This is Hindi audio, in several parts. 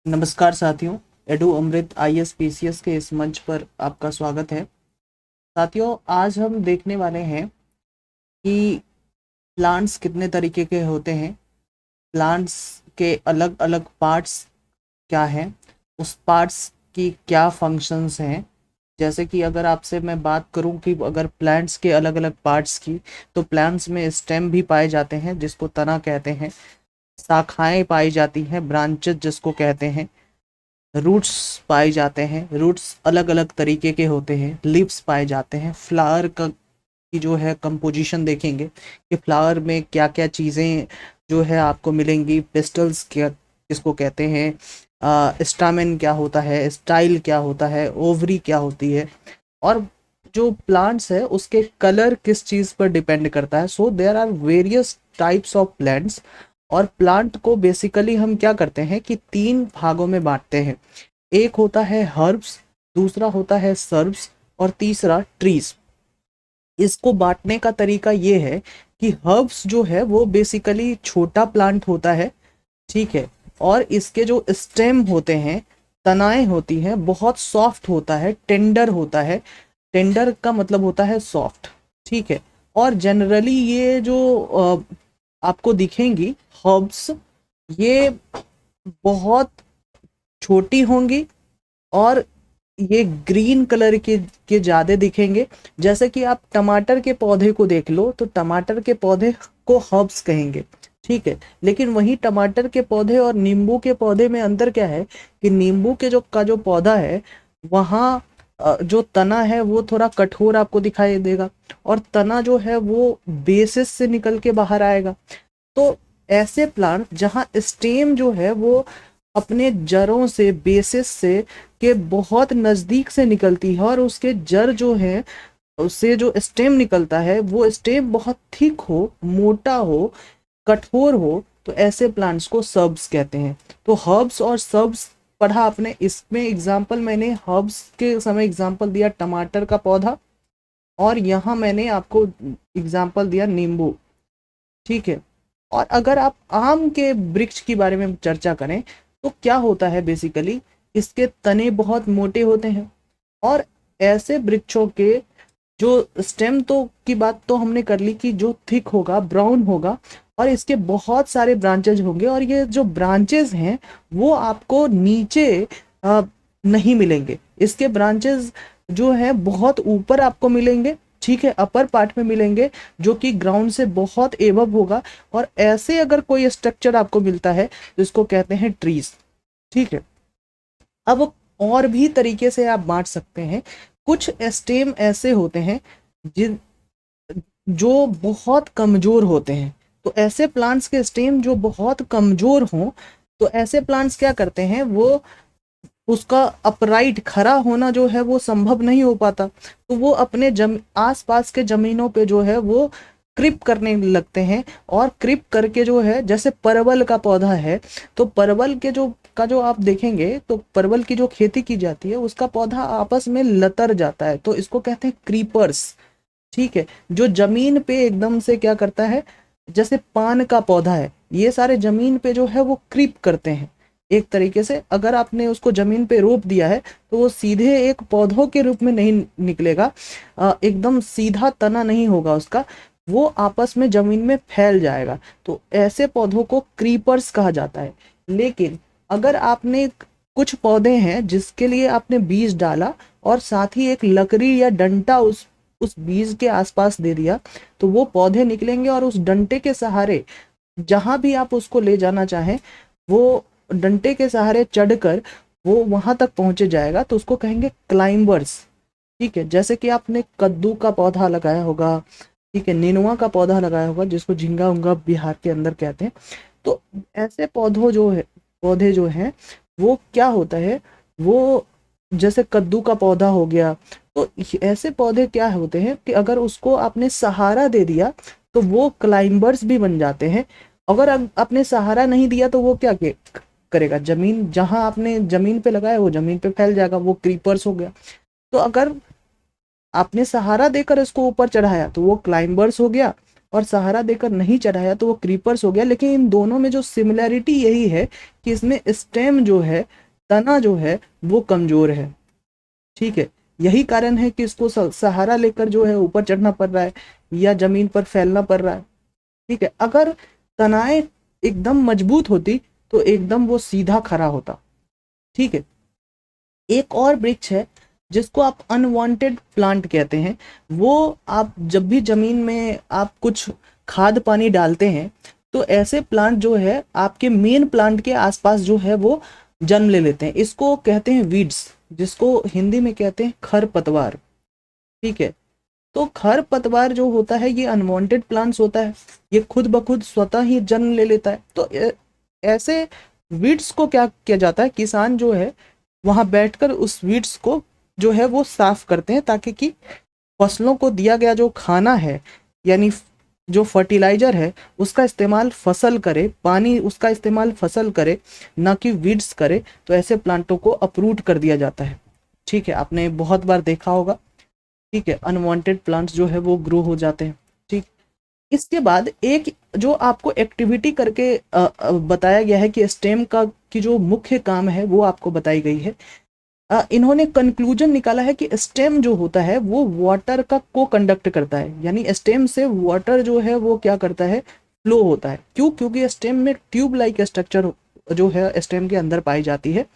नमस्कार साथियों। एडू अमृत आईएएस पीसीएस के इस मंच पर आपका स्वागत है। साथियों, आज हम देखने वाले हैं कि प्लांट्स कितने तरीके के होते हैं, प्लांट्स के अलग अलग पार्ट्स क्या हैं, उस पार्ट्स की क्या फंक्शंस हैं। जैसे कि अगर आपसे मैं बात करूं कि अगर प्लांट्स के अलग अलग पार्ट्स की, तो प्लांट्स में स्टेम भी पाए जाते हैं जिसको तना कहते हैं, शाखाएं पाई जाती हैं ब्रांचेस जिसको कहते हैं, रूट्स पाए जाते हैं, रूट्स अलग अलग तरीके के होते हैं, लिव्स पाए जाते हैं, फ्लावर का की जो है कंपोजिशन देखेंगे कि फ्लावर में क्या क्या चीज़ें जो है आपको मिलेंगी, पेस्टल्स क्या किसको कहते हैं, स्टामेन क्या होता है, स्टाइल क्या होता है, ओवरी क्या होती है, और जो प्लांट्स है उसके कलर किस चीज़ पर डिपेंड करता है। So there are various types of plants. और प्लांट को बेसिकली हम क्या करते हैं कि तीन भागों में बांटते हैं। एक होता है हर्ब्स, दूसरा होता है सर्ब्स, और तीसरा ट्रीज। इसको बांटने का तरीका ये है कि हर्ब्स जो है वो बेसिकली छोटा प्लांट होता है, ठीक है, और इसके जो स्टेम होते हैं, तनाएं होती हैं, बहुत सॉफ्ट होता है, टेंडर होता है। टेंडर का मतलब होता है सॉफ्ट, ठीक है। और जनरली ये जो आपको दिखेंगी हर्ब्स, ये बहुत छोटी होंगी और ये ग्रीन कलर के ज्यादा दिखेंगे। जैसे कि आप टमाटर के पौधे को देख लो, तो टमाटर के पौधे को हर्ब्स कहेंगे, ठीक है। लेकिन वही टमाटर के पौधे और नींबू के पौधे में अंतर क्या है कि नींबू के जो पौधा है, वहाँ जो तना है वो थोड़ा कठोर आपको दिखाई देगा, और तना जो है वो बेसिस से निकल के बाहर आएगा। तो ऐसे प्लांट जहाँ स्टेम जो है वो अपने जड़ों से, बेसिस से के बहुत नज़दीक से निकलती है, और उसके जड़ जो है, उससे जो स्टेम निकलता है वो स्टेम बहुत थिक हो, मोटा हो, कठोर हो, तो ऐसे प्लांट्स को सर्ब्स कहते हैं। तो हर्ब्स और सर्ब्स पढ़ा आपने। इसमें एग्जाम्पल मैंने हर्ब्स के समय एग्जाम्पल दिया टमाटर का पौधा, और यहाँ मैंने आपको एग्जाम्पल दिया नींबू, ठीक है। और अगर आप आम के वृक्ष की बारे में चर्चा करें, तो क्या होता है बेसिकली, इसके तने बहुत मोटे होते हैं, और ऐसे वृक्षों के जो स्टेम तो की बात तो हमने कर ली कि जो थिक होगा, ब्राउन होगा, और इसके बहुत सारे ब्रांचेज होंगे, और ये जो ब्रांचेज हैं वो आपको नीचे अ, नहीं मिलेंगे। इसके ब्रांचेज जो है बहुत ऊपर आपको मिलेंगे, ठीक है, अपर पार्ट में मिलेंगे, जो कि ग्राउंड से बहुत एबव होगा। और ऐसे अगर कोई स्ट्रक्चर आपको मिलता है तो इसको कहते हैं ट्रीज, ठीक है। अब और भी तरीके से आप बांट सकते हैं। कुछ स्टेम ऐसे होते हैं जिन जो बहुत कमजोर होते हैं। तो ऐसे प्लांट्स के स्टेम जो बहुत कमजोर हों, तो ऐसे प्लांट्स क्या करते हैं, वो उसका अपराइट खड़ा होना जो है वो संभव नहीं हो पाता, तो वो अपने आस पास के जमीनों पे जो है वो क्रिप करने लगते हैं। और क्रिप करके जो है, जैसे परवल का पौधा है, तो परवल के जो आप देखेंगे, तो परवल की जो खेती की जाती है उसका पौधा आपस में लतर जाता है, तो इसको कहते हैं क्रीपर्स, ठीक है। जो जमीन पे एकदम से क्या करता है, जैसे पान का पौधा है, ये सारे जमीन पे जो है वो क्रीप करते हैं। एक तरीके से अगर आपने उसको जमीन पे रोप दिया है, तो वो सीधे एक पौधों के रूप में नहीं निकलेगा, एकदम सीधा तना नहीं होगा उसका, वो आपस में जमीन में फैल जाएगा। तो ऐसे पौधों को क्रीपर्स कहा जाता है। लेकिन अगर आपने कुछ पौधे हैं जिसके लिए आपने बीज डाला, और साथ ही एक लकड़ी या डंटा उस बीज के आसपास दे दिया, तो वो पौधे निकलेंगे, और उस डंटे के सहारे जहां भी आप उसको ले जाना चाहें, वो डंटे के सहारे चढ़कर वो वहां तक पहुंचे जाएगा, तो उसको कहेंगे क्लाइंबर्स, ठीक है। जैसे कि आपने कद्दू का पौधा लगाया होगा, ठीक है, नेनुआ का पौधा लगाया होगा जिसको झिंगा उंगा बिहार के अंदर कहते हैं। तो ऐसे पौधे जो हैं, वो क्या होता है, वो जैसे कद्दू का पौधा हो गया, तो ऐसे पौधे क्या होते हैं कि अगर उसको आपने सहारा दे दिया, तो वो क्लाइंबर्स भी बन जाते हैं। अगर आपने सहारा नहीं दिया, तो वो क्या करेगा, जमीन जहां आपने जमीन पे लगाया वो जमीन पे फैल जाएगा, वो क्रीपर्स हो गया। तो अगर आपने सहारा देकर इसको ऊपर चढ़ाया, तो वो क्लाइंबर्स हो गया। और सहारा देकर नहीं चढ़ाया तो वो क्रीपर्स हो गया। लेकिन इन दोनों में जो सिमिलैरिटी यही है कि इसमें स्टेम जो है, तना जो है वो कमजोर है। ठीक है, यही कारण है कि इसको सहारा लेकर जो है ऊपर चढ़ना पड़ रहा है या जमीन पर फैलना पड़ रहा है। ठीक है, अगर तनाएं एकदम मजबूत होती तो एकदम वो सीधा खड़ा होता। ठीक है, एक और वृक्ष है जिसको आप अनवांटेड प्लांट कहते हैं। वो आप जब भी जमीन में आप कुछ खाद पानी डालते हैं तो ऐसे प्लांट जो है आपके मेन प्लांट के आसपास जो है वो जन्म ले लेते हैं। इसको कहते हैं वीड्स, जिसको हिंदी में कहते हैं खरपतवार। ठीक है, तो खरपतवार जो होता है ये अनवांटेड प्लांट्स होता है, ये खुद ब खुद स्वतः ही जन्म ले लेता है। तो ऐसे वीड्स को क्या किया जाता है, किसान जो है वहां बैठकर उस वीड्स को जो है वो साफ करते हैं, ताकि कि फसलों को दिया गया जो खाना है यानी जो फर्टिलाइजर है उसका इस्तेमाल फसल करे, पानी उसका इस्तेमाल फसल करे, ना कि वीड्स करे। तो ऐसे प्लांटों को अपरूट कर दिया जाता है। ठीक है, आपने बहुत बार देखा होगा। ठीक है, अनवांटेड प्लांट्स जो है वो ग्रो हो जाते हैं। ठीक, इसके बाद एक जो आपको एक्टिविटी करके बताया गया है कि स्टेम का की जो मुख्य काम है वो आपको बताई गई है। इन्होंने कंक्लूजन निकाला है कि स्टेम जो होता है वो वाटर का को कंडक्ट करता है, यानी स्टेम से वाटर जो है वो क्या करता है, फ्लो होता है। क्यों? क्योंकि स्टेम में ट्यूब लाइक स्ट्रक्चर जो है स्टेम के अंदर पाई जाती है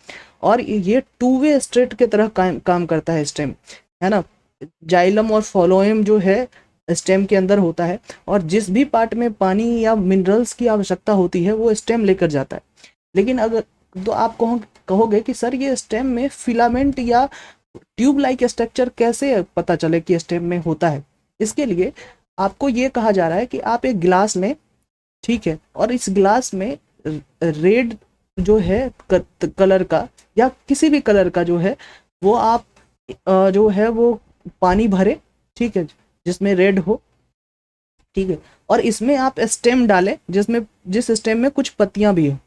और ये टू वे स्ट्रेट के तरह काम करता है स्टेम, है ना। जाइलम और फ्लोएम जो है स्टेम के अंदर होता है और जिस भी पार्ट में पानी या मिनरल्स की आवश्यकता होती है वो स्टेम लेकर जाता है। लेकिन अगर तो आप कहोगे कि सर ये स्टेम में फिलामेंट या ट्यूब लाइक स्ट्रक्चर कैसे पता चले कि स्टेम में होता है। इसके लिए आपको ये कहा जा रहा है कि आप एक गिलास लें, ठीक है, और इस गिलास में रेड जो है कलर का या किसी भी कलर का जो है वो आप जो है वो पानी भरे, ठीक है, जिसमें रेड हो। ठीक है, और इसमें आप स्टेम डालें जिस स्टेम में कुछ पत्तियां भी हो।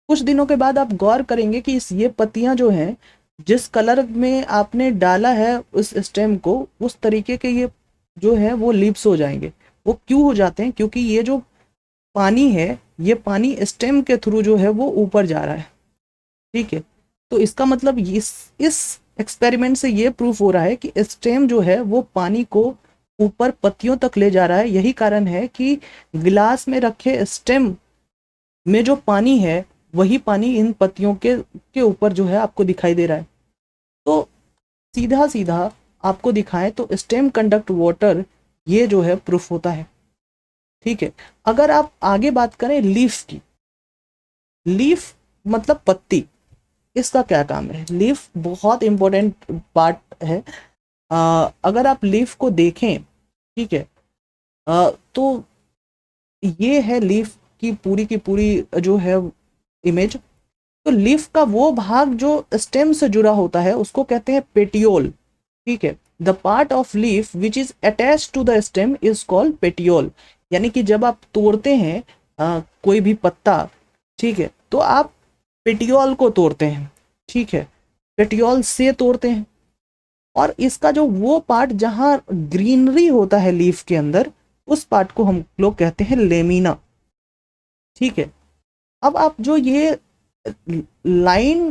कुछ दिनों के बाद आप गौर करेंगे कि ये पत्तियां जो हैं जिस कलर में आपने डाला है उस स्टेम को, उस तरीके के ये जो है वो लीव्स हो जाएंगे। वो क्यों हो जाते हैं? क्योंकि ये जो पानी है, ये पानी स्टेम के थ्रू जो है वो ऊपर जा रहा है। ठीक है, तो इसका मतलब इस एक्सपेरिमेंट से ये प्रूफ हो रहा है कि स्टेम जो है वो पानी को ऊपर पत्तियों तक ले जा रहा है। यही कारण है कि गिलास में रखे स्टेम में जो पानी है वही पानी इन पत्तियों के ऊपर जो है आपको दिखाई दे रहा है। तो सीधा सीधा आपको दिखाएं तो स्टेम कंडक्ट वाटर, ये जो है प्रूफ होता है। ठीक है, अगर आप आगे बात करें लीफ की, लीफ मतलब पत्ती, इसका क्या काम है? लीफ बहुत इंपॉर्टेंट पार्ट है। अगर आप लीफ को देखें, ठीक है, तो ये है लीफ की पूरी जो है इमेज। तो लीफ का वो भाग जो स्टेम से जुड़ा होता है उसको कहते हैं पेटियोल। ठीक है, the part of leaf which is attach to the stem is called petiole. यानी कि जब आप तोड़ते हैं कोई भी पत्ता, ठीक है, तो आप पेटियोल को तोड़ते हैं। ठीक है, पेटियोल से तोड़ते हैं और इसका जो वो पार्ट जहां ग्रीनरी होता है लीफ के अंदर, उस पार्ट को हम लोग कहते हैं लेमिना। ठीक है, अब आप जो ये लाइन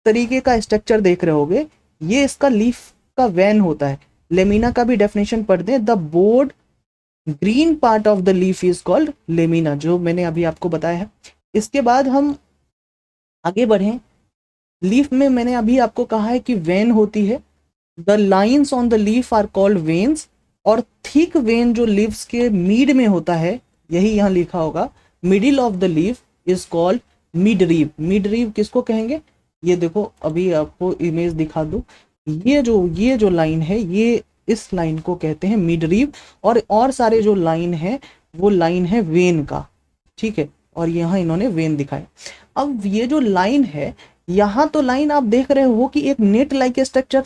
तरीके का स्ट्रक्चर देख रहे होगे, ये इसका लीफ का वैन होता है। लेमिना का भी डेफिनेशन पढ़ दें, the board green part of the leaf is called lamina, जो मैंने अभी आपको बताया है। इसके बाद हम आगे बढ़ें। लीफ में मैंने अभी आपको कहा है कि वेन होती है, the lines on the leaf are called veins, और थिक वेन जो लीव्स के मिड में होता है, यही यहाँ लिखा होगा, middle of the leaf is called midrib. Midrib किसको कहेंगे? ये देखो, अभी आपको इमेज दिखा दूं, ये जो लाइन है, ये इस लाइन को कहते हैं मिड रीव, और सारे जो लाइन है वो लाइन है वेन का। ठीक है, और यहाँ इन्होंने वेन दिखाया। अब ये जो लाइन है, यहाँ तो लाइन आप देख रहे हो कि एक नेट लाइक स्ट्रक्चर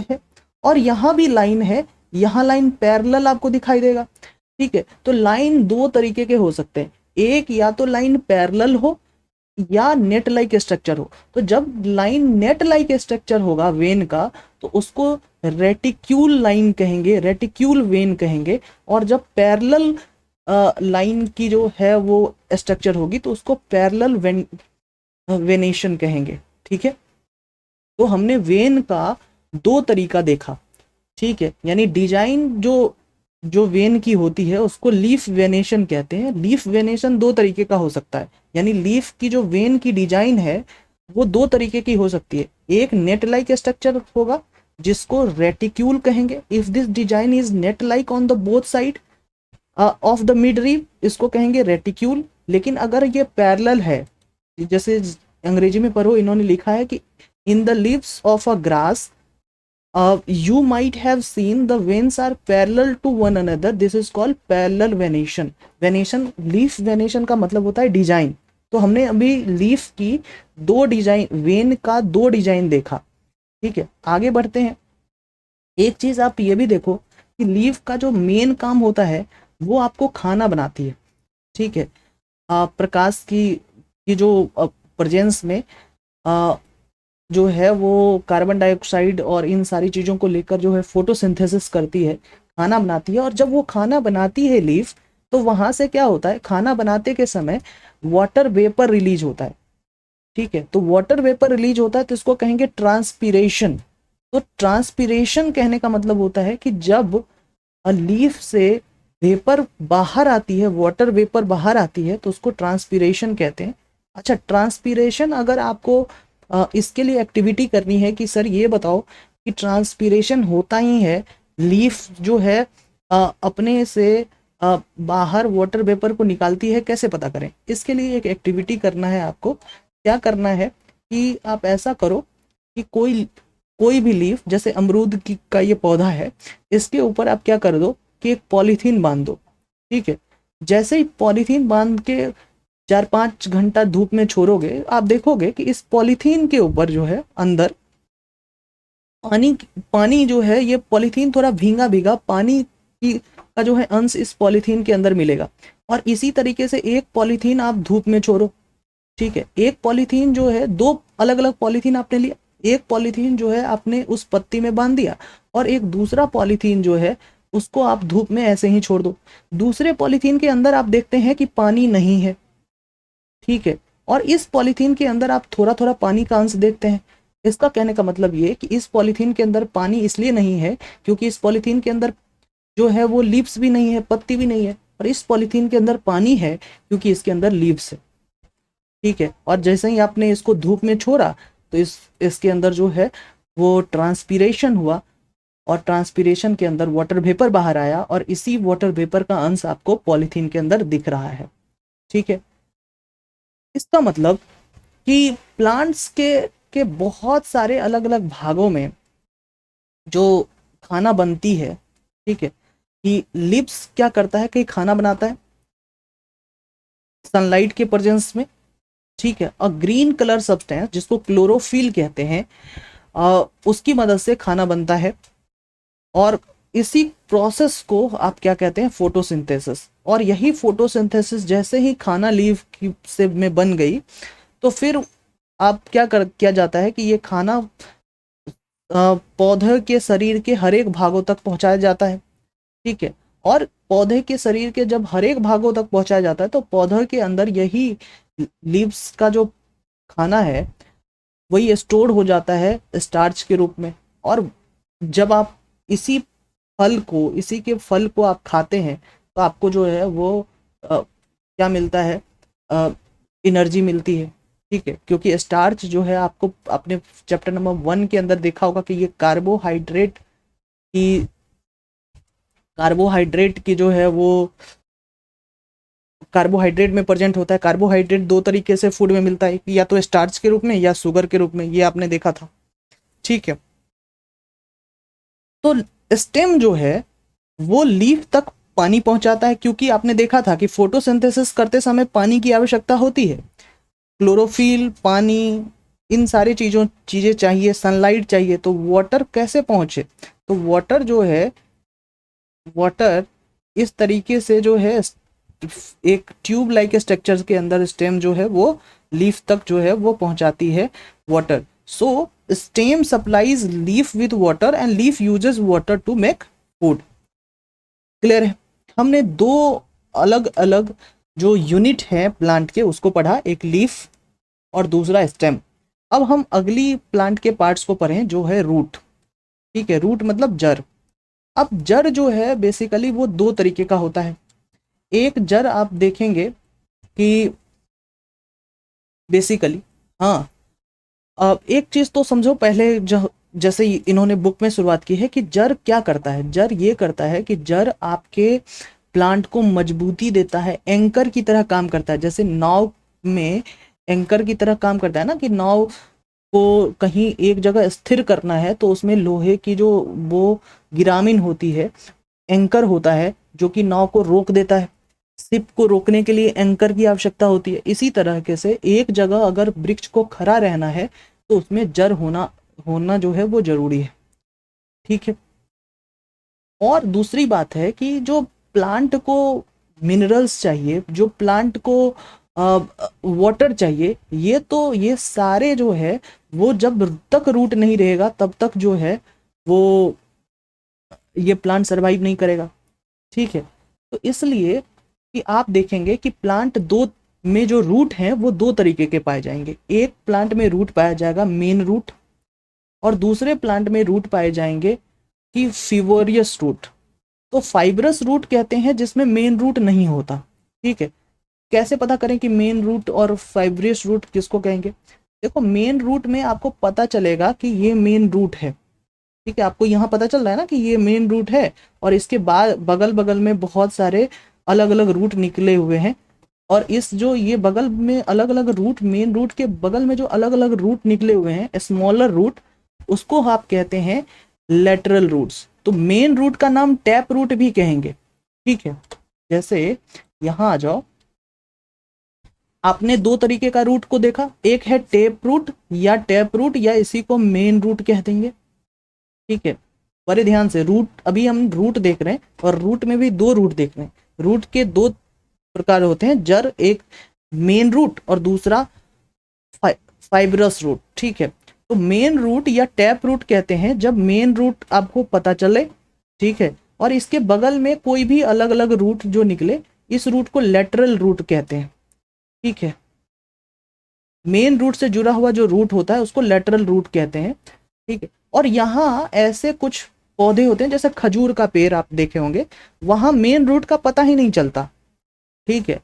है, और यहाँ भी लाइन है, यहाँ लाइन पैरेलल आपको दिखाई देगा। ठीक है, तो लाइन दो तरीके के हो सकते हैं, एक या तो लाइन पैरेलल हो या नेट लाइक स्ट्रक्चर हो। तो जब लाइन नेट लाइक स्ट्रक्चर होगा वेन का, तो उसको रेटिक्यूल लाइन कहेंगे, रेटिक्यूल वेन कहेंगे। और जब पैरेलल लाइन की जो है वो स्ट्रक्चर होगी तो उसको पैरेलल वेनेशन कहेंगे। ठीक है, तो हमने वेन का दो तरीका देखा। ठीक है, यानी डिजाइन जो जो वेन की होती है उसको लीफ वेनेशन कहते हैं। लीफ वेनेशन दो तरीके का हो सकता है, यानी लीफ की जो वेन की डिजाइन है वो दो तरीके की हो सकती है। एक नेट लाइक स्ट्रक्चर होगा जिसको रेटिक्यूल कहेंगे। If this design is net like on the both side of the midrib, इसको कहेंगे रेटिक्यूल। लेकिन अगर ये पैरेलल है, जैसे अंग्रेजी में पढ़ो, इन्होंने लिखा है कि in the leaves of a grass you might have seen the veins are parallel to one another, this is called parallel venation। venation, leaf venation का मतलब होता है डिजाइन। तो हमने अभी लीफ की दो डिजाइन, वेन का दो डिजाइन देखा। ठीक है, आगे बढ़ते हैं। एक चीज आप ये भी देखो कि लीफ का जो मेन काम होता है वो आपको खाना बनाती है। ठीक है, प्रकाश की जो प्रेजेंस में जो है वो कार्बन डाइऑक्साइड और इन सारी चीज़ों को लेकर जो है फोटोसिंथेसिस करती है, खाना बनाती है। और जब वो खाना बनाती है लीफ, तो वहाँ से क्या होता है, खाना बनाते के समय वाटर वेपर रिलीज होता है। ठीक है, तो वाटर वेपर रिलीज होता है तो इसको कहेंगे ट्रांसपीरेशन। तो ट्रांसपीरेशन कहने का मतलब होता है कि जब लीफ से वेपर बाहर आती है, वाटर वेपर बाहर आती है, तो उसको ट्रांसपीरेशन कहते हैं। अच्छा, ट्रांसपीरेशन अगर आपको इसके लिए एक्टिविटी करनी है कि सर ये बताओ कि ट्रांसपीरेशन होता ही है, लीफ जो है अपने से बाहर वाटर वेपर को निकालती है, कैसे पता करें? इसके लिए एक एक्टिविटी करना है आपको। क्या करना है कि आप ऐसा करो कि कोई भी लीफ, जैसे अमरूद का ये पौधा है, इसके ऊपर आप क्या कर दो कि एक पॉलीथीन बांध दो। ठीक है, जैसे ही पॉलीथीन बांध के 4-5 घंटा धूप में छोड़ोगे, आप देखोगे कि इस पॉलीथीन के ऊपर जो है अंदर पानी पानी जो है, ये पॉलीथीन थोड़ा भीगा भीगा पानी की का जो है अंश इस पॉलीथीन के अंदर मिलेगा। और इसी तरीके से एक पॉलीथीन आप धूप में छोड़ो। ठीक है, एक पॉलीथीन जो है, दो अलग अलग पॉलीथीन आपने लिया, एक पॉलीथीन जो है आपने उस पत्ती में बांध दिया, और एक दूसरा पॉलीथीन जो है उसको आप धूप में ऐसे ही छोड़ दो। दूसरे पॉलीथीन के अंदर आप देखते हैं कि पानी नहीं है। ठीक है, और इस पॉलीथीन के अंदर आप थोड़ा थोड़ा पानी का अंश देखते हैं। इसका कहने का मतलब ये कि इस पॉलीथीन के अंदर पानी इसलिए नहीं है क्योंकि इस पॉलीथीन के अंदर जो है वो लीव्स भी नहीं है, पत्ती भी नहीं है। और इस पॉलीथीन के अंदर पानी है क्योंकि इसके अंदर लीव्स है। ठीक है, और जैसे ही आपने इसको धूप में छोड़ा तो इसके अंदर जो है वो ट्रांसपीरेशन हुआ, और ट्रांसपीरेशन के अंदर वाटर वेपर बाहर आया, और इसी वाटर वेपर का अंश आपको पॉलीथीन के अंदर दिख रहा है। ठीक है, इसका मतलब कि प्लांट्स के बहुत सारे अलग अलग भागों में जो खाना बनती है। ठीक है, कि लिप्स क्या करता है कि खाना बनाता है सनलाइट के प्रेजेंस में। ठीक है, और ग्रीन कलर सब्सटेंस जिसको क्लोरोफिल कहते हैं, उसकी मदद से खाना बनता है। और इसी प्रोसेस को आप क्या कहते हैं, फोटोसिंथेसिस। और यही फोटोसिंथेसिस, जैसे ही खाना लीफ की से में बन गई, तो फिर आप किया जाता है कि ये खाना पौधे के शरीर के हर एक भागों तक पहुंचाया जाता है। ठीक है, और पौधे के शरीर के जब हर एक भागों तक पहुंचाया जाता है तो पौधे के अंदर यही लीव्स का जो खाना है वही स्टोर हो जाता है स्टार्च के रूप में। और जब आप इसी के फल को आप खाते हैं तो आपको जो है वो क्या मिलता है, एनर्जी मिलती है। ठीक है, क्योंकि स्टार्च जो है, आपको अपने चैप्टर नंबर 1 के अंदर देखा होगा कि ये कार्बोहाइड्रेट की जो है वो कार्बोहाइड्रेट में प्रेजेंट होता है। कार्बोहाइड्रेट दो तरीके से फूड में मिलता है, या तो स्टार्च के रूप में या शुगर के रूप में, ये आपने देखा था। ठीक है, तो स्टेम जो है वो लीफ तक पानी पहुंचाता है, क्योंकि आपने देखा था कि फोटोसिंथेसिस करते समय पानी की आवश्यकता होती है। क्लोरोफिल, पानी, इन सारी चीजें चाहिए, सनलाइट चाहिए। तो वाटर कैसे पहुंचे? तो वाटर इस तरीके से जो है एक ट्यूब लाइक स्ट्रक्चर के अंदर स्टेम जो है वो लीफ तक जो है वो पहुंचाती है water. So stem supplies leaf with water and leaf uses water to make food. Clear है? हमने दो अलग अलग जो यूनिट है प्लांट के उसको पढ़ा, एक लीफ और दूसरा स्टेम। अब हम अगली प्लांट के पार्ट्स को पढ़ें जो है रूट। ठीक है, रूट मतलब जड़। अब जड़ जो है बेसिकली वो दो तरीके का होता है। एक जड़ आप देखेंगे कि बेसिकली, हाँ, अब एक चीज तो समझो पहले, जो जैसे इन्होंने बुक में शुरुआत की है कि जड़ क्या करता है। जड़ ये करता है कि जड़ आपके प्लांट को मजबूती देता है, एंकर की तरह काम करता है। जैसे नाव में एंकर की तरह काम करता है ना, कि नाव को कहीं एक जगह स्थिर करना है तो उसमें लोहे की जो वो गिरामिन होती है, एंकर होता है जो कि नाव को रोक देता है। शिप को रोकने के लिए एंकर की आवश्यकता होती है। इसी तरह के से एक जगह अगर वृक्ष को खड़ा रहना है तो उसमें जड़ होना होना जो है वो जरूरी है। ठीक है। और दूसरी बात है कि जो प्लांट को मिनरल्स चाहिए, जो प्लांट को वाटर चाहिए, ये सारे जो है वो जब तक रूट नहीं रहेगा तब तक जो है वो ये प्लांट सरवाइव नहीं करेगा। ठीक है। तो इसलिए कि आप देखेंगे कि प्लांट दो में जो रूट हैं वो दो तरीके के पाए जाएंगे। एक प्लांट में रूट पाया जाएगा मेन रूट, और दूसरे प्लांट में रूट पाए जाएंगे कि फिवोरियस रूट। तो फाइब्रस रूट कहते हैं जिसमें मेन रूट नहीं होता। ठीक है। कैसे पता करें कि मेन रूट और फाइब्रियस रूट किसको कहेंगे? देखो, मेन रूट में आपको पता चलेगा कि ये मेन रूट है। ठीक है, आपको यहाँ पता चल रहा है ना कि ये मेन रूट है, और इसके बाद बगल बगल में बहुत सारे अलग अलग रूट निकले हुए हैं। और इस जो ये बगल में अलग अलग रूट, मेन रूट के बगल में जो अलग अलग रूट निकले हुए हैं, स्मॉलर रूट, उसको आप कहते हैं लेटरल रूट्स। तो मेन रूट का नाम टैप रूट भी कहेंगे। ठीक है। जैसे यहाँ आ जाओ, आपने दो तरीके का रूट को देखा, एक है टेप रूट या टैप रूट, या इसी को मेन रूट कह देंगे। ठीक है। बड़े ध्यान से, रूट अभी हम रूट देख रहे हैं, और रूट में भी दो रूट देख रहे हैं। रूट के दो प्रकार होते हैं जड़, एक मेन रूट और दूसरा फाइब्रस रूट। ठीक है। तो मेन रूट या टैप रूट कहते हैं जब मेन रूट आपको पता चले, ठीक है, और इसके बगल में कोई भी अलग अलग रूट जो निकले, इस रूट को लेटरल रूट कहते हैं। ठीक है। मेन रूट से जुड़ा हुआ जो रूट होता है उसको लेटरल रूट कहते हैं। ठीक है। और यहाँ ऐसे कुछ पौधे होते हैं, जैसे खजूर का पेड़ आप देखे होंगे, वहां मेन रूट का पता ही नहीं चलता। ठीक है।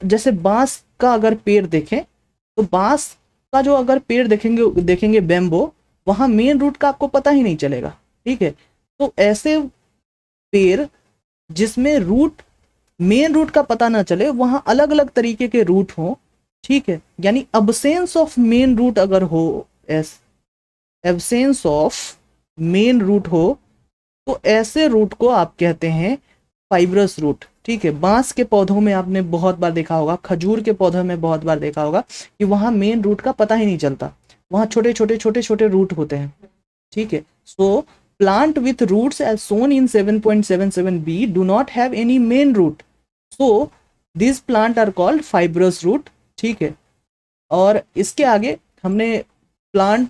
जैसे बांस का अगर पेड़ देखें, तो बांस का जो अगर पेड़ देखेंगे देखेंगे बेम्बो, वहां मेन रूट का आपको पता ही नहीं चलेगा। ठीक है। तो ऐसे पेड़ जिसमें रूट, मेन रूट का पता ना चले, वहां अलग अलग तरीके के रूट हो। ठीक है। यानी अब्सेंस ऑफ मेन रूट अगर हो, एब्सेंस ऑफ मेन रूट हो, तो ऐसे रूट को आप कहते हैं फाइब्रस रूट। ठीक है। बांस के पौधों में आपने बहुत बार देखा होगा, खजूर के पौधों में बहुत बार देखा होगा कि वहां मेन रूट का पता ही नहीं चलता, वहां छोटे छोटे छोटे छोटे रूट होते हैं। ठीक है। So plant with roots as shown in 7.77b do not have any main root, so this plant are called fibrous root. ठीक है। और इसके आगे हमने प्लांट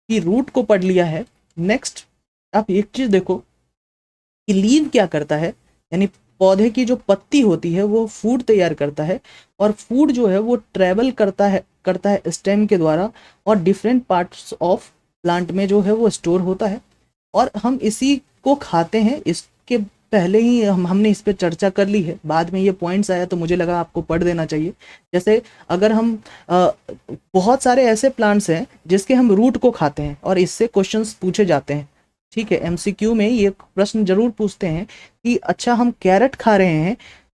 की रूट को पढ़ लिया है। नेक्स्ट आप एक चीज देखो कि लीव क्या करता है, यानी पौधे की जो पत्ती होती है वो फूड तैयार करता है, और फूड जो है वो ट्रेवल करता है स्टेम के द्वारा, और डिफरेंट पार्ट्स ऑफ प्लांट में जो है वो स्टोर होता है, और हम इसी को खाते हैं। इसके पहले ही हमने इस पर चर्चा कर ली है, बाद में ये पॉइंट्स आया तो मुझे लगा आपको पढ़ देना चाहिए। जैसे अगर हम बहुत सारे ऐसे प्लांट्स हैं जिसके हम रूट को खाते हैं, और इससे क्वेश्चंस पूछे जाते हैं। ठीक है। एमसीक्यू में ये प्रश्न जरूर पूछते हैं कि अच्छा हम कैरेट खा रहे हैं,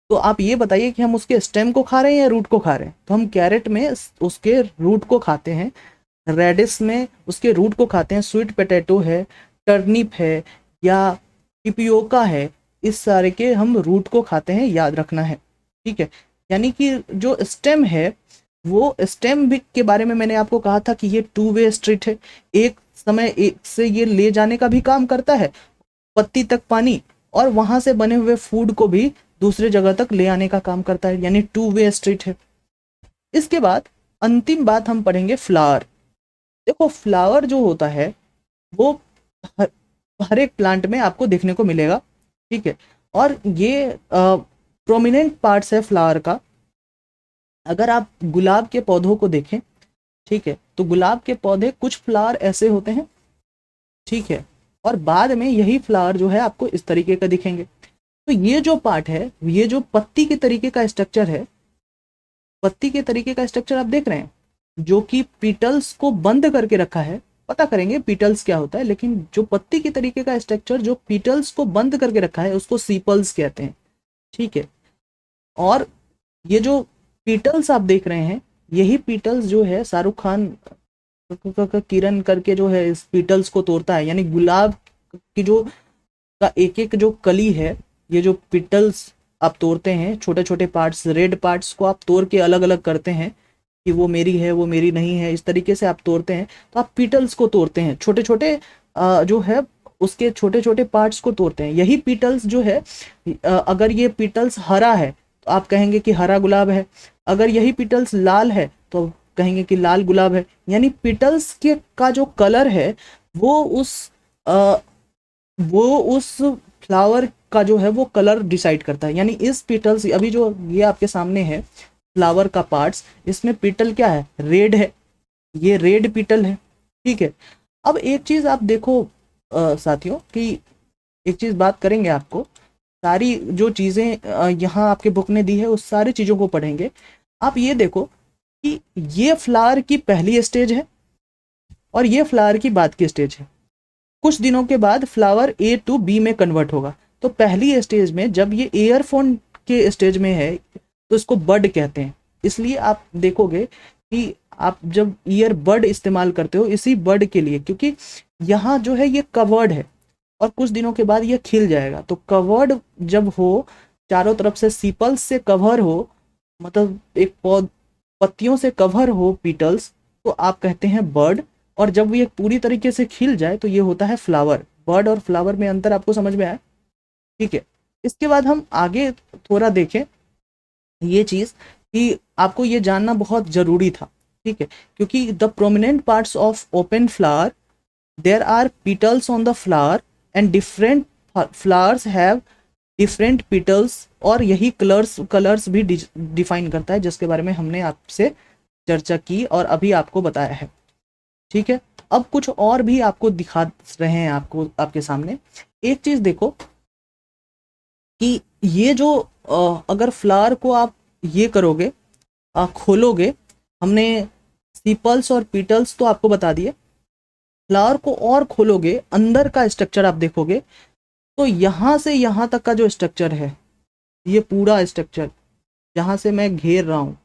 तो आप ये बताइए कि हम उसके स्टेम को खा रहे हैं या रूट को खा रहे हैं। तो हम कैरेट में उसके रूट को खाते हैं, रेडिस में उसके रूट को खाते हैं, स्वीट पोटैटो है, टर्निप है, या टिपियोका है, इस सारे के हम रूट को खाते हैं, याद रखना है। ठीक है। यानी कि जो स्टेम है, वो स्टेम भी के बारे में मैंने आपको कहा था कि ये टू वे स्ट्रीट है। एक समय एक से ये ले जाने का भी काम करता है, पत्ती तक पानी, और वहां से बने हुए फूड को भी दूसरे जगह तक ले आने का काम करता है, यानी टू वे स्ट्रीट है। इसके बाद अंतिम बात हम पढ़ेंगे फ्लावर। देखो फ्लावर जो होता है वो हर, हर एक प्लांट में आपको देखने को मिलेगा, ठीक है। और ये प्रोमिनेंट पार्ट्स है फ्लावर का। अगर आप गुलाब के पौधों को देखें, ठीक है, तो गुलाब के पौधे कुछ फ्लावर ऐसे होते हैं, ठीक है, और बाद में यही फ्लावर जो है आपको इस तरीके का दिखेंगे। तो ये जो पार्ट है, ये जो पत्ती के तरीके का स्ट्रक्चर है, पत्ती के तरीके का स्ट्रक्चर आप देख रहे हैं, जो कि पीटल्स को बंद करके रखा है। पता करेंगे पीटल्स क्या होता है, लेकिन जो पत्ती के तरीके का स्ट्रक्चर जो पीटल्स को बंद करके रखा है उसको सीपल्स कहते हैं, ठीक है। और ये जो पीटल्स आप देख रहे हैं, यही पीटल्स जो है शाहरुख खान किरण करके जो है इस पीटल्स को तोड़ता है, यानी गुलाब की जो का एक एक जो कली है, ये जो पिटल्स आप तोड़ते हैं, छोटे छोटे पार्ट्स, रेड पार्ट्स को आप तोड़ के अलग अलग करते हैं कि वो मेरी है वो मेरी नहीं है, इस तरीके से आप तोड़ते हैं। तो आप पिटल्स को तोड़ते हैं, छोटे छोटे जो है उसके छोटे छोटे पार्ट्स को तोड़ते हैं। यही पिटल्स जो है, अगर ये पिटल्स हरा है तो आप कहेंगे कि हरा गुलाब है, अगर यही पिटल्स लाल है तो कहेंगे कि लाल गुलाब है। यानी पिटल्स के का जो कलर है वो उस आ, वो उस फ्लावर का जो है वो कलर डिसाइड करता है। यानी इस पिटल्स, अभी जो ये आपके सामने है फ्लावर का पार्ट्स, इसमें पिटल क्या है, रेड है, ये रेड पिटल है, ठीक है। अब एक चीज आप देखो साथियों, कि एक चीज बात करेंगे आपको, सारी जो चीजें यहाँ आपके बुक ने दी है उस सारी चीजों को पढ़ेंगे। आप ये देखो कि ये फ्लावर की पहली स्टेज है और ये फ्लावर की बाद की स्टेज है। कुछ दिनों के बाद फ्लावर ए टू बी में कन्वर्ट होगा। तो पहली स्टेज में जब ये एयरफोन के स्टेज में है तो इसको बड कहते हैं। इसलिए आप देखोगे कि आप जब ईयर बड इस्तेमाल करते हो इसी बड के लिए, क्योंकि यहाँ जो है ये कवर्ड है और कुछ दिनों के बाद ये खिल जाएगा। तो कवर्ड जब हो, चारों तरफ से सीपल्स से कवर हो, मतलब एक पत्तियों से कवर हो पीटल्स, तो आप कहते हैं बर्ड। और जब ये पूरी तरीके से खिल जाए तो ये होता है फ्लावर। बर्ड और फ्लावर में अंतर आपको समझ में आया, ठीक है। इसके बाद हम आगे थोड़ा देखें ये चीज कि आपको ये जानना बहुत जरूरी था, ठीक है, क्योंकि the prominent parts of open flower, there are petals on the flower and different flowers have different petals. और यही कलर्स भी डिफाइन करता है, जिसके बारे में हमने आपसे चर्चा की और अभी आपको बताया है, ठीक है। अब कुछ और भी आपको दिखा रहे हैं, आपको आपके सामने एक चीज देखो कि ये जो अगर फ्लावर को आप ये करोगे, खोलोगे, हमने सीपल्स और पीटल्स तो आपको बता दिए, फ्लावर को और खोलोगे, अंदर का स्ट्रक्चर आप देखोगे तो यहाँ से यहाँ तक का जो स्ट्रक्चर है, ये पूरा स्ट्रक्चर जहाँ से मैं घेर रहा हूँ,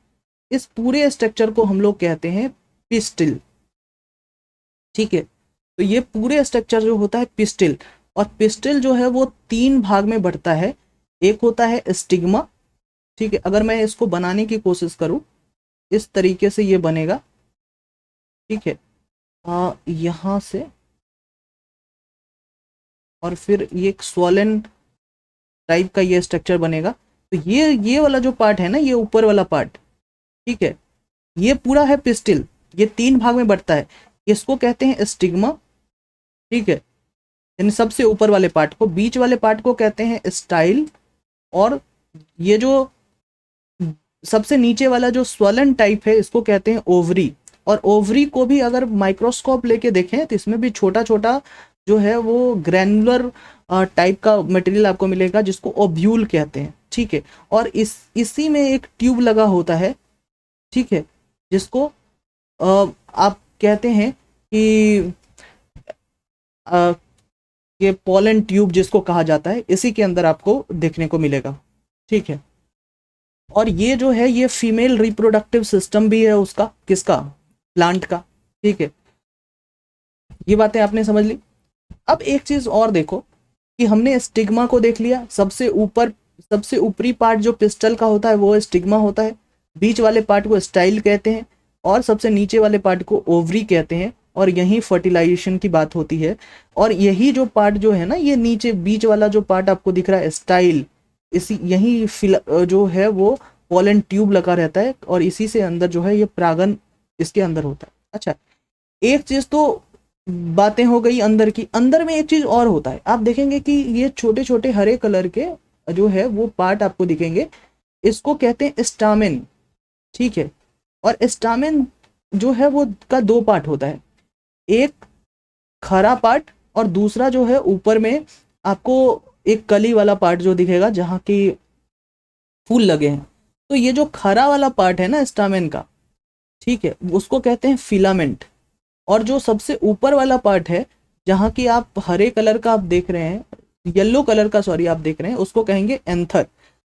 इस पूरे स्ट्रक्चर को हम लोग कहते हैं पिस्टिल, ठीक है। तो ये पूरे स्ट्रक्चर जो होता है पिस्टिल, और पिस्टिल जो है वो 3 भाग में बढ़ता है। एक होता है स्टिग्मा, ठीक है, अगर मैं इसको बनाने की कोशिश करूं इस तरीके से ये बनेगा, ठीक है, यहाँ से, और फिर ये एक स्वॉलन टाइप का ये स्ट्रक्चर बनेगा। तो ये वाला जो पार्ट है ना, ये ऊपर वाला पार्ट, ठीक है, ये पूरा है पिस्टिल, ये 3 भाग में बढ़ता है। इसको कहते हैं स्टिग्मा, ठीक है, यानी सबसे ऊपर वाले पार्ट को। बीच वाले पार्ट को कहते हैं स्टाइल, और ये जो सबसे नीचे वाला जो स्वलन टाइप है इसको कहते हैं ओवरी। और ओवरी को भी अगर माइक्रोस्कोप लेके देखें तो इसमें भी छोटा छोटा जो है वो ग्रैनुलर टाइप का मटेरियल आपको मिलेगा, जिसको ओव्यूल कहते हैं, ठीक है। और इसी में एक ट्यूब लगा होता है, ठीक है, जिसको आप कहते हैं कि ये पोलन ट्यूब जिसको कहा जाता है, इसी के अंदर आपको देखने को मिलेगा, ठीक है। और ये जो है ये फीमेल रिप्रोडक्टिव सिस्टम भी है उसका, किसका, प्लांट का, ठीक है। ये बातें आपने समझ ली। अब एक चीज और देखो कि हमने स्टिग्मा को देख लिया, सबसे ऊपरी पार्ट जो पिस्टल का होता है वो स्टिग्मा होता है, बीच वाले पार्ट को स्टाइल कहते हैं, और सबसे नीचे वाले पार्ट को ओवरी कहते हैं। और यही फर्टिलाइजेशन की बात होती है। और यही जो पार्ट जो है ना, ये नीचे बीच वाला जो पार्ट आपको दिख रहा है स्टाइल, इसी यही जो है वो पोलन ट्यूब लगा रहता है और इसी से अंदर जो है ये परागन इसके अंदर होता है। अच्छा, एक चीज तो बातें हो गई अंदर की, अंदर में एक चीज और होता है, आप देखेंगे कि ये छोटे छोटे हरे कलर के जो है वो पार्ट आपको दिखेंगे, इसको कहते हैं स्टामेन, ठीक है। और स्टामेन जो है वो का दो पार्ट होता है, एक खरा पार्ट और दूसरा जो है ऊपर में आपको एक कली वाला पार्ट जो दिखेगा जहाँ की फूल लगे हैं। तो ये जो खरा वाला पार्ट है ना स्टामेन का, ठीक है, उसको कहते हैं फिलामेंट। और जो सबसे ऊपर वाला पार्ट है जहाँ की आप हरे कलर का आप देख रहे हैं, येलो कलर का सॉरी आप देख रहे हैं, उसको कहेंगे एंथर।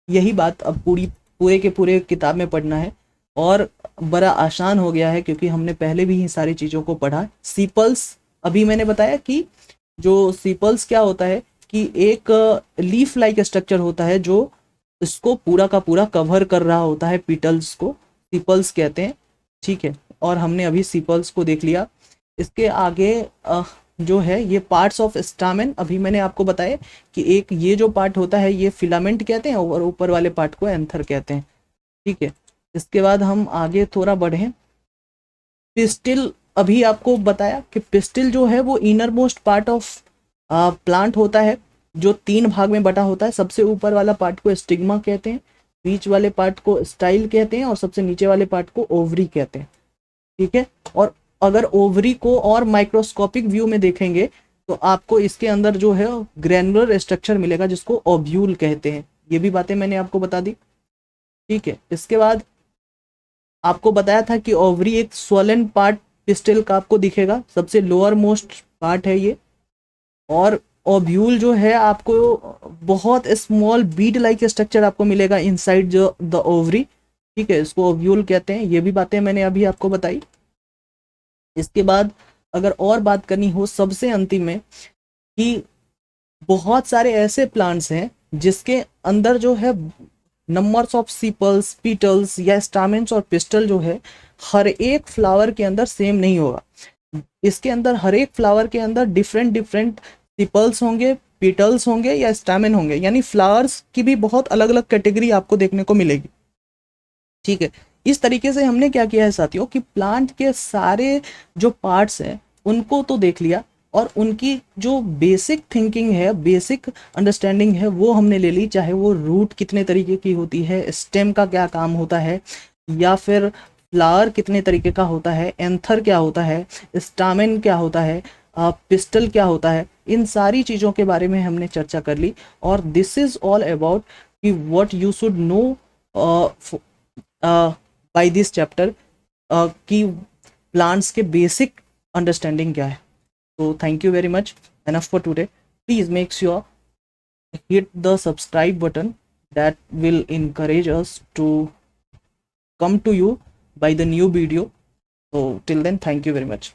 यही बात अब पूरे के पूरे किताब में पढ़ना है और बड़ा आसान हो गया है क्योंकि हमने पहले भी इन सारी चीज़ों को पढ़ा। सीपल्स, अभी मैंने बताया कि जो सीपल्स क्या होता है कि एक लीफ लाइक स्ट्रक्चर होता है जो इसको पूरा का पूरा कवर कर रहा होता है, पीटल्स को सीपल्स कहते हैं, ठीक है। और हमने अभी सीपल्स को देख लिया। इसके आगे जो है ये पार्ट्स ऑफ स्टामेन, अभी मैंने आपको बताया कि एक ये जो पार्ट होता है ये फिलामेंट कहते हैं और ऊपर वाले पार्ट को एंथर कहते हैं, ठीक है। इसके बाद हम आगे थोड़ा बढ़ें, पिस्टिल, अभी आपको बताया कि पिस्टिल जो है वो inner most part of plant होता है जो 3 भाग में बटा होता है। सबसे ऊपर वाला पार्ट को स्टिग्मा कहते हैं, बीच वाले पार्ट को स्टाइल कहते हैं और सबसे नीचे वाले पार्ट को ओवरी कहते हैं, ठीक है। और अगर ओवरी को और माइक्रोस्कोपिक व्यू में देखेंगे तो आपको इसके अंदर जो है ग्रैनुलर स्ट्रक्चर मिलेगा जिसको ओव्यूल कहते हैं। ये भी बातें मैंने आपको बता दी, ठीक है। इसके बाद आपको बताया था कि ओवरी एक स्वोलन पार्ट पिस्टिल का आपको दिखेगा, सबसे लोअर मोस्ट पार्ट है ये। और ओव्यूल जो है आपको बहुत स्मॉल बीड लाइक स्ट्रक्चर आपको मिलेगा इनसाइड जो द ओवरी, ठीक है, इसको ओव्यूल कहते हैं। ये भी बातें मैंने अभी आपको बताई। इसके बाद अगर और बात करनी हो सबसे अंतिम में कि बहुत सारे ऐसे प्लांट्स हैं जिसके अंदर जो है नंबर्स ऑफ सीपल्स, पीटल्स या स्टामेंस और पिस्टल जो है हर एक फ्लावर के अंदर सेम नहीं होगा। इसके अंदर हर एक फ्लावर के अंदर डिफरेंट डिफरेंट सीपल्स होंगे, पीटल्स होंगे या स्टामेन होंगे, यानी फ्लावर्स की भी बहुत अलग अलग कैटेगरी आपको देखने को मिलेगी, ठीक है। इस तरीके से हमने क्या किया है साथियों कि प्लांट के सारे जो पार्ट्स हैं उनको तो देख लिया और उनकी जो बेसिक थिंकिंग है, बेसिक अंडरस्टैंडिंग है वो हमने ले ली, चाहे वो रूट कितने तरीके की होती है, स्टेम का क्या काम होता है, या फिर फ्लावर कितने तरीके का होता है, एंथर क्या होता है, स्टामेन क्या होता है, पिस्टल क्या होता है, इन सारी चीज़ों के बारे में हमने चर्चा कर ली। और दिस इज़ ऑल अबाउट कि what you should know by this chapter कि प्लांट्स के बेसिक अंडरस्टैंडिंग क्या है। So thank you very much. Enough for today. Please make sure hit the subscribe button that will encourage us to come to you by the new video. So till then, thank you very much.